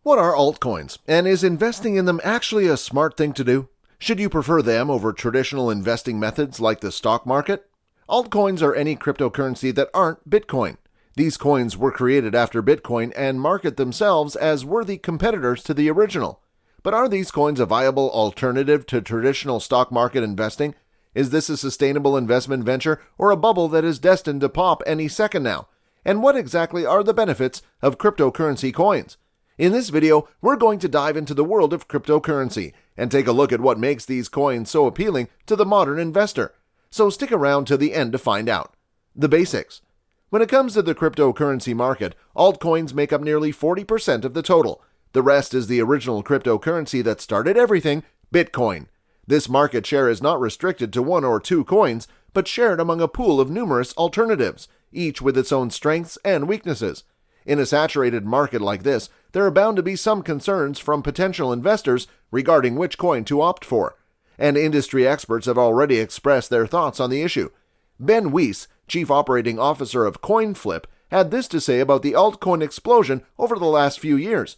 What are altcoins, and is investing in them actually a smart thing to do? Should you prefer them over traditional investing methods like the stock market? Altcoins are any cryptocurrency that aren't Bitcoin. These coins were created after Bitcoin and market themselves as worthy competitors to the original. But are these coins a viable alternative to traditional stock market investing? Is this a sustainable investment venture or a bubble that is destined to pop any second now? And what exactly are the benefits of cryptocurrency coins? In this video, we're going to dive into the world of cryptocurrency and take a look at what makes these coins so appealing to the modern investor. So stick around to the end to find out. The basics. When it comes to the cryptocurrency market, altcoins make up nearly 40% of the total. The rest is the original cryptocurrency that started everything, Bitcoin. This market share is not restricted to one or two coins, but shared among a pool of numerous alternatives, each with its own strengths and weaknesses. In a saturated market like this, there are bound to be some concerns from potential investors regarding which coin to opt for, and industry experts have already expressed their thoughts on the issue. Ben Weiss, Chief Operating Officer of CoinFlip, had this to say about the altcoin explosion over the last few years.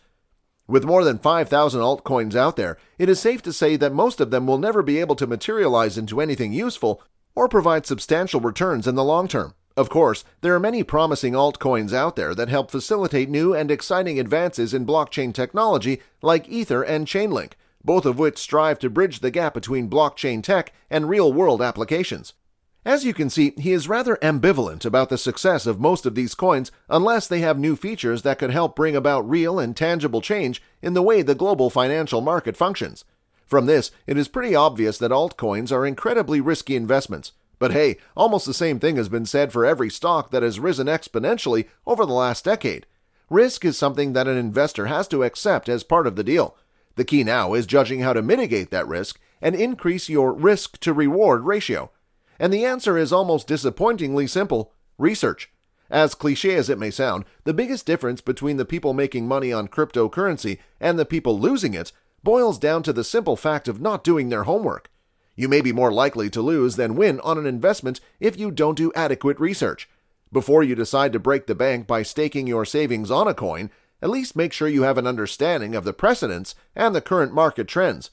With more than 5,000 altcoins out there, it is safe to say that most of them will never be able to materialize into anything useful or provide substantial returns in the long term. Of course, there are many promising altcoins out there that help facilitate new and exciting advances in blockchain technology like Ether and Chainlink, both of which strive to bridge the gap between blockchain tech and real-world applications. As you can see, he is rather ambivalent about the success of most of these coins unless they have new features that could help bring about real and tangible change in the way the global financial market functions. From this, it is pretty obvious that altcoins are incredibly risky investments. But hey, almost the same thing has been said for every stock that has risen exponentially over the last decade. Risk is something that an investor has to accept as part of the deal. The key now is judging how to mitigate that risk and increase your risk-to-reward ratio. And the answer is almost disappointingly simple: research. As cliché as it may sound, the biggest difference between the people making money on cryptocurrency and the people losing it boils down to the simple fact of not doing their homework. You may be more likely to lose than win on an investment if you don't do adequate research. Before you decide to break the bank by staking your savings on a coin, at least make sure you have an understanding of the precedents and the current market trends.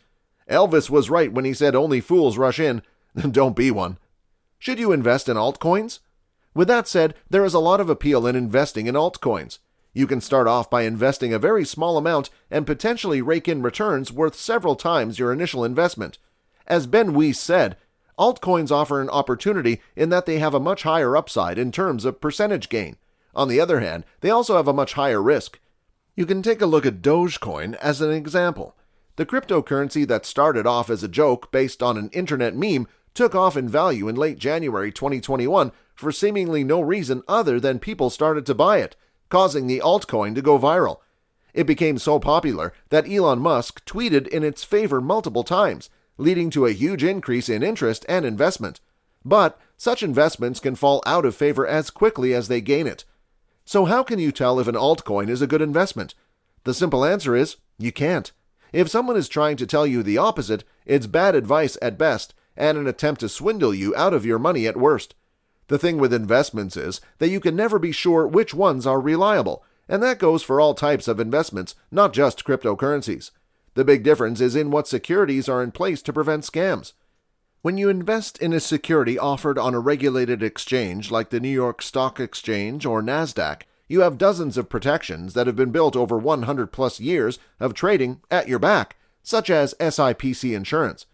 Elvis was right when he said only fools rush in. Don't be one. Should you invest in altcoins? With that said, there is a lot of appeal in investing in altcoins. You can start off by investing a very small amount and potentially rake in returns worth several times your initial investment. As Ben Weiss said, altcoins offer an opportunity in that they have a much higher upside in terms of percentage gain. On the other hand, they also have a much higher risk. You can take a look at Dogecoin as an example. The cryptocurrency that started off as a joke based on an internet meme took off in value in late January 2021 for seemingly no reason other than people started to buy it, causing the altcoin to go viral. It became so popular that Elon Musk tweeted in its favor multiple times, leading to a huge increase in interest and investment. But such investments can fall out of favor as quickly as they gain it. So how can you tell if an altcoin is a good investment? The simple answer is, you can't. If someone is trying to tell you the opposite, it's bad advice at best and an attempt to swindle you out of your money at worst. The thing with investments is that you can never be sure which ones are reliable, and that goes for all types of investments, not just cryptocurrencies. The big difference is in what securities are in place to prevent scams. When you invest in a security offered on a regulated exchange like the New York Stock Exchange or NASDAQ, you have dozens of protections that have been built over 100 plus years of trading at your back, such as SIPC insurance.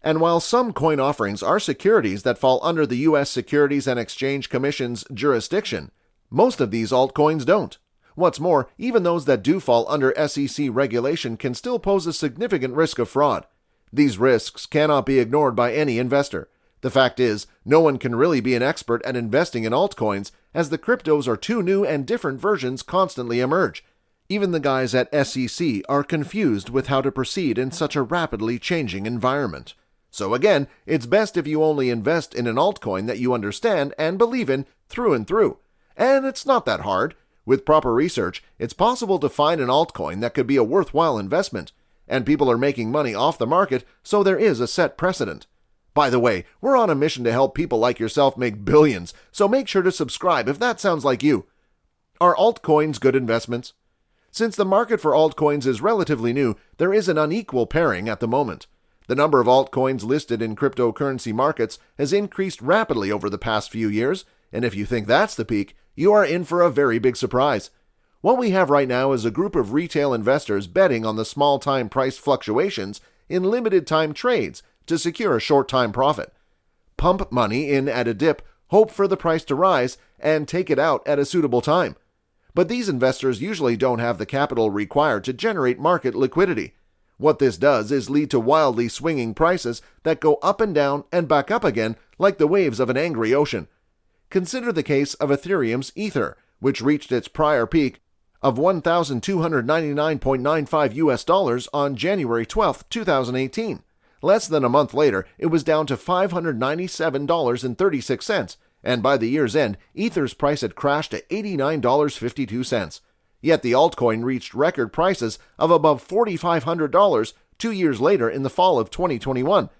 And while some coin offerings are securities that fall under the U.S. Securities and Exchange Commission's jurisdiction, most of these altcoins don't. What's more, even those that do fall under SEC regulation can still pose a significant risk of fraud. These risks cannot be ignored by any investor. The fact is, no one can really be an expert at investing in altcoins, as the cryptos are too new and different versions constantly emerge. Even the guys at SEC are confused with how to proceed in such a rapidly changing environment. So again, it's best if you only invest in an altcoin that you understand and believe in through and through. And it's not that hard. With proper research, it's possible to find an altcoin that could be a worthwhile investment. And people are making money off the market, so there is a set precedent. By the way, we're on a mission to help people like yourself make billions, so make sure to subscribe if that sounds like you. Are altcoins good investments? Since the market for altcoins is relatively new, there is an unequal pairing at the moment. The number of altcoins listed in cryptocurrency markets has increased rapidly over the past few years, and if you think that's the peak, you are in for a very big surprise. What we have right now is a group of retail investors betting on the small-time price fluctuations in limited-time trades to secure a short-time profit. Pump money in at a dip, hope for the price to rise, and take it out at a suitable time. But these investors usually don't have the capital required to generate market liquidity. What this does is lead to wildly swinging prices that go up and down and back up again like the waves of an angry ocean. Consider the case of Ethereum's Ether, which reached its prior peak of $1,299.95 on January 12, 2018. Less than a month later, it was down to $597.36, and by the year's end, Ether's price had crashed to $89.52. Yet the altcoin reached record prices of above $4,500 2 years later in the fall of 2021.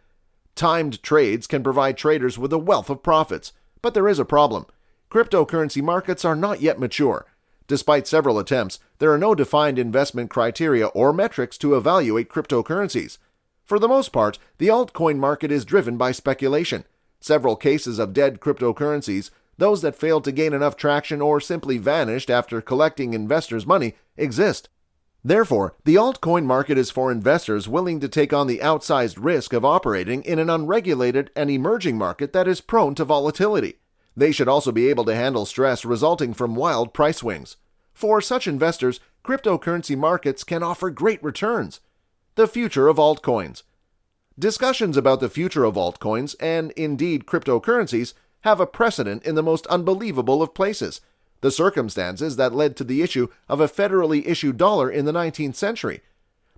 Timed trades can provide traders with a wealth of profits, but there is a problem. Cryptocurrency markets are not yet mature. Despite several attempts, there are no defined investment criteria or metrics to evaluate cryptocurrencies. For the most part, the altcoin market is driven by speculation. Several cases of dead cryptocurrencies, those that failed to gain enough traction or simply vanished after collecting investors' money, exist. Therefore, the altcoin market is for investors willing to take on the outsized risk of operating in an unregulated and emerging market that is prone to volatility. They should also be able to handle stress resulting from wild price swings. For such investors, cryptocurrency markets can offer great returns. The future of altcoins. Discussions about the future of altcoins, and indeed cryptocurrencies, have a precedent in the most unbelievable of places: the circumstances that led to the issue of a federally issued dollar in the 19th century.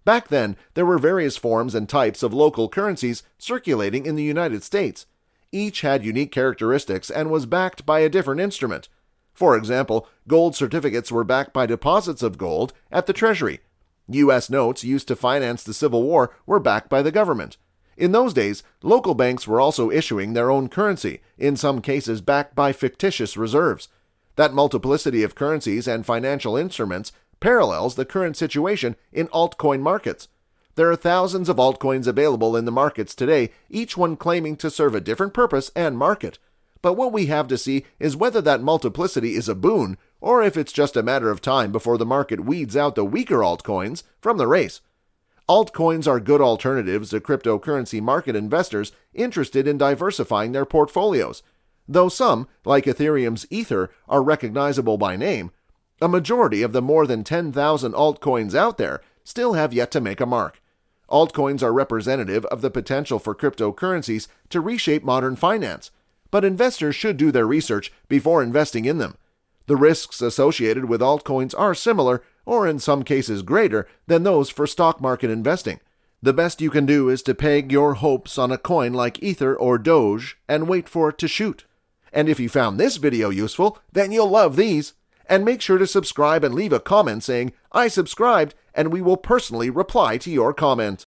Back then, there were various forms and types of local currencies circulating in the United States. Each had unique characteristics and was backed by a different instrument. For example, gold certificates were backed by deposits of gold at the Treasury. U.S. notes used to finance the Civil War were backed by the government. In those days, local banks were also issuing their own currency, in some cases backed by fictitious reserves. That multiplicity of currencies and financial instruments parallels the current situation in altcoin markets. There are thousands of altcoins available in the markets today, each one claiming to serve a different purpose and market. But what we have to see is whether that multiplicity is a boon, or if it's just a matter of time before the market weeds out the weaker altcoins from the race. Altcoins are good alternatives to cryptocurrency market investors interested in diversifying their portfolios. Though some, like Ethereum's Ether, are recognizable by name, a majority of the more than 10,000 altcoins out there still have yet to make a mark. Altcoins are representative of the potential for cryptocurrencies to reshape modern finance, but investors should do their research before investing in them. The risks associated with altcoins are similar, or in some cases greater, than those for stock market investing. The best you can do is to peg your hopes on a coin like Ether or Doge and wait for it to shoot. And if you found this video useful, then you'll love these. And make sure to subscribe and leave a comment saying, "I subscribed," and we will personally reply to your comment.